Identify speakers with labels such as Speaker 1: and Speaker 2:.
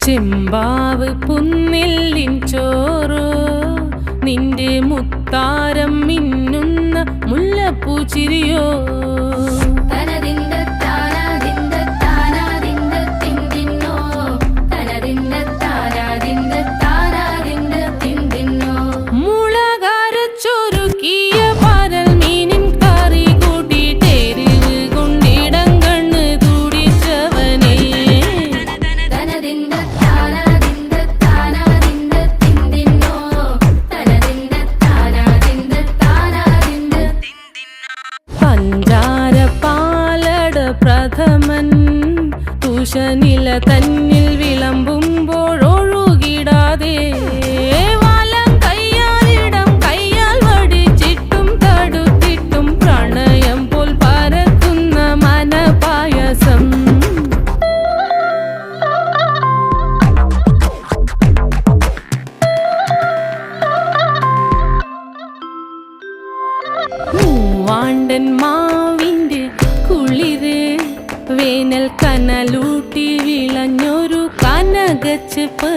Speaker 1: ചെമ്പാവ് പുന്നെല്ലിൻ ചോറോ നിന്റെ മുത്താരം മിന്നുന്ന മുല്ലപ്പൂച്ചിരിയോ പ്രഥമൻ തുഷനില തന്നിൽ വിളമ്പുമ്പോഴൊഴുകിടാതെ വലം കയ്യാലിടം കയ്യാൽ വടിച്ചിട്ടും തടുത്തിട്ടും പ്രണയം പോൽ പരക്കുന്ന മനപായസം മൂവാണ്ടൻ മാവിൻ്റെ കുളിര് വേനൽ കനലൂട്ടി വിളഞ്ഞൊരു കനകച്ചെപ്പ്